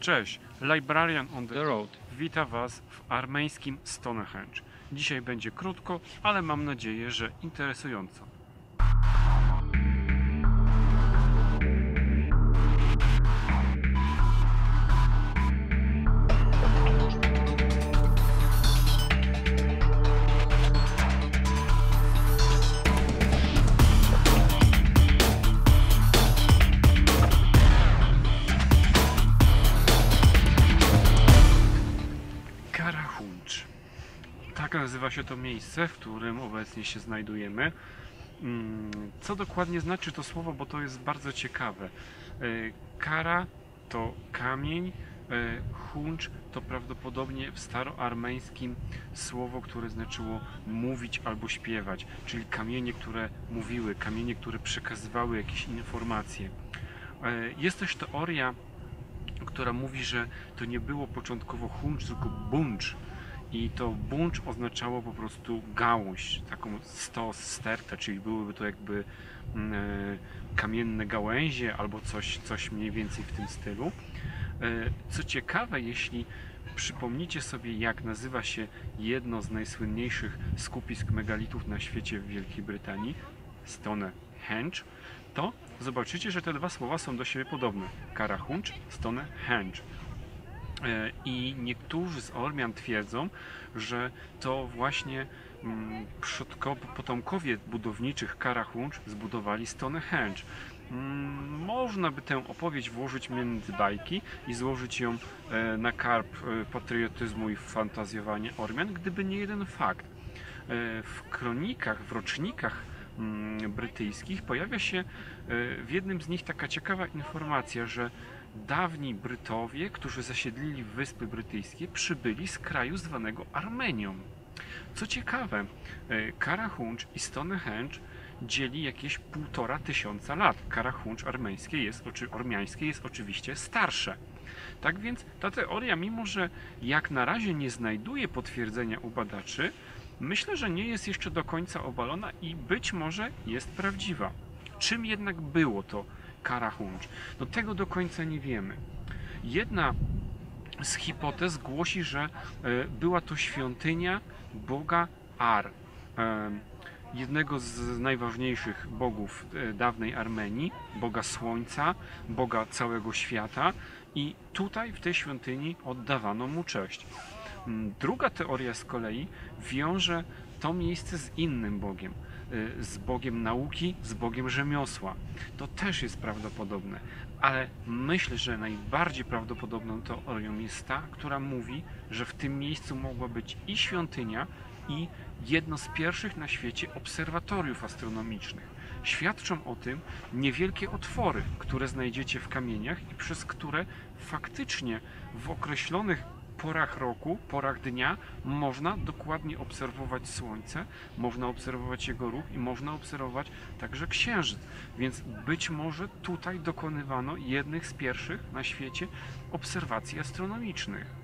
Cześć, Librarian on the Road wita Was w armeńskim Stonehenge. Dzisiaj będzie krótko, ale mam nadzieję, że interesująco. Karahuncz. Tak nazywa się to miejsce, w którym obecnie się znajdujemy. Co dokładnie znaczy to słowo, bo to jest bardzo ciekawe. Kara to kamień, huncz to prawdopodobnie w staroarmeńskim słowo, które znaczyło mówić albo śpiewać, czyli kamienie, które mówiły, kamienie, które przekazywały jakieś informacje. Jest też teoria, która mówi, że to nie było początkowo huncz, tylko buncz. I to buncz oznaczało po prostu gałąź, taką stertę, czyli byłyby to jakby kamienne gałęzie albo coś mniej więcej w tym stylu. Co ciekawe, jeśli przypomnicie sobie, jak nazywa się jedno z najsłynniejszych skupisk megalitów na świecie w Wielkiej Brytanii, Stonehenge, to zobaczycie, że te dwa słowa są do siebie podobne. Karahuncz, Stonehenge. I niektórzy z Ormian twierdzą, że to właśnie potomkowie budowniczych Karahuncz zbudowali Stonehenge. Można by tę opowieść włożyć między bajki i złożyć ją na karb patriotyzmu i fantazjowania Ormian, gdyby nie jeden fakt. W kronikach, w rocznikach brytyjskich pojawia się w jednym z nich taka ciekawa informacja, że dawni Brytowie, którzy zasiedlili Wyspy Brytyjskie, przybyli z kraju zwanego Armenią. Co ciekawe, Karahuncz i Stonehenge dzieli jakieś 1500 lat. Karahuncz ormiańskie jest oczywiście starsze. Tak więc ta teoria, mimo że jak na razie nie znajduje potwierdzenia u badaczy, myślę, że nie jest jeszcze do końca obalona i być może jest prawdziwa. Czym jednak było to Karahuncz? No tego do końca nie wiemy. Jedna z hipotez głosi, że była to świątynia boga Ar, jednego z najważniejszych bogów dawnej Armenii, boga słońca, boga całego świata, i tutaj w tej świątyni oddawano mu cześć. Druga teoria z kolei wiąże to miejsce z innym bogiem, z bogiem nauki, z bogiem rzemiosła. To też jest prawdopodobne, ale myślę, że najbardziej prawdopodobną teorią jest ta, która mówi, że w tym miejscu mogła być i świątynia, i jedno z pierwszych na świecie obserwatoriów astronomicznych. Świadczą o tym niewielkie otwory, które znajdziecie w kamieniach i przez które faktycznie w określonych porach roku, porach dnia można dokładnie obserwować Słońce, można obserwować jego ruch i można obserwować także Księżyc. Więc być może tutaj dokonywano jednych z pierwszych na świecie obserwacji astronomicznych.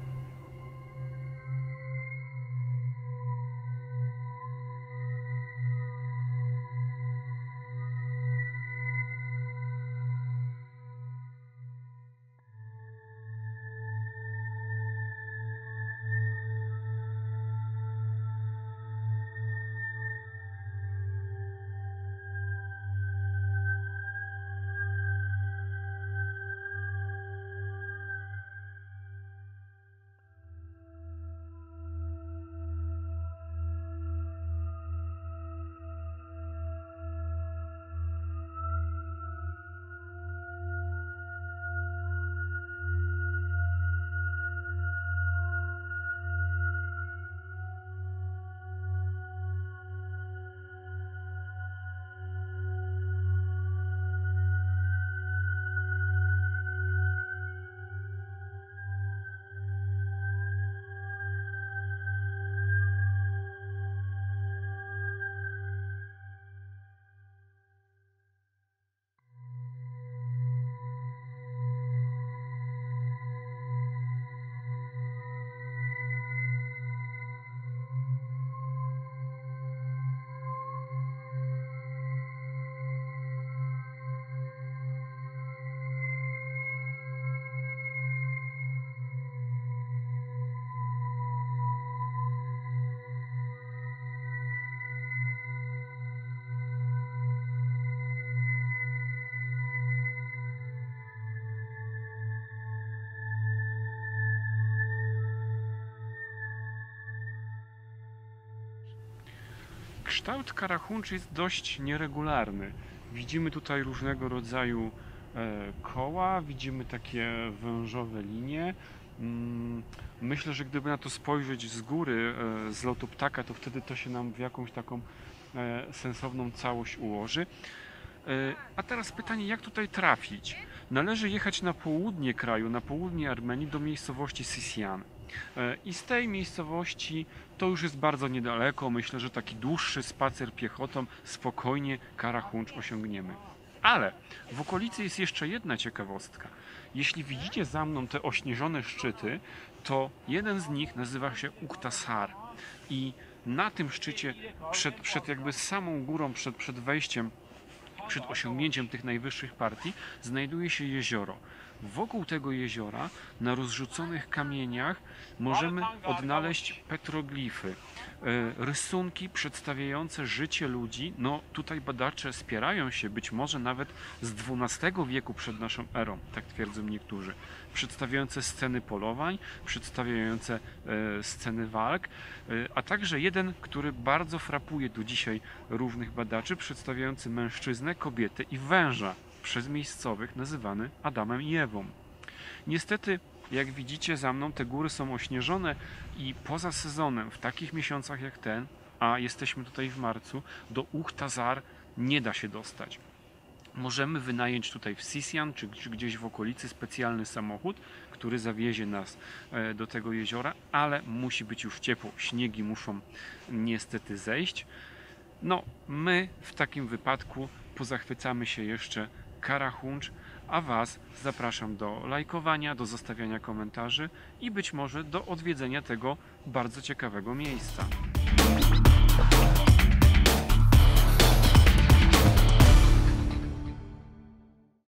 Kształt Karachuncz jest dość nieregularny. Widzimy tutaj różnego rodzaju koła, widzimy takie wężowe linie. Myślę, że gdyby na to spojrzeć z góry, z lotu ptaka, to wtedy to się nam w jakąś taką sensowną całość ułoży. A teraz pytanie, jak tutaj trafić? Należy jechać na południe kraju, na południe Armenii, do miejscowości Sisian. I z tej miejscowości to już jest bardzo niedaleko. Myślę, że taki dłuższy spacer piechotą spokojnie Karachuncz osiągniemy. Ale w okolicy jest jeszcze jedna ciekawostka. Jeśli widzicie za mną te ośnieżone szczyty, to jeden z nich nazywa się Uktasar. I na tym szczycie, przed jakby samą górą, przed wejściem, przed osiągnięciem tych najwyższych partii, znajduje się jezioro. Wokół tego jeziora, na rozrzuconych kamieniach, możemy odnaleźć petroglify, rysunki przedstawiające życie ludzi. No tutaj badacze spierają się być może nawet z XII wieku przed naszą erą, tak twierdzą niektórzy. Przedstawiające sceny polowań, przedstawiające sceny walk, a także jeden, który bardzo frapuje do dzisiaj różnych badaczy, przedstawiający mężczyznę, kobietę i węża, przez miejscowych nazywany Adamem i Ewą. Niestety, jak widzicie za mną, te góry są ośnieżone i poza sezonem, w takich miesiącach jak ten, a jesteśmy tutaj w marcu, do Uchtazar nie da się dostać. Możemy wynająć tutaj w Sisian czy gdzieś w okolicy specjalny samochód, który zawiezie nas do tego jeziora, ale musi być już ciepło. Śniegi muszą niestety zejść. No, my w takim wypadku pozachwycamy się jeszcze Karachuncz, a Was zapraszam do lajkowania, do zostawiania komentarzy i być może do odwiedzenia tego bardzo ciekawego miejsca.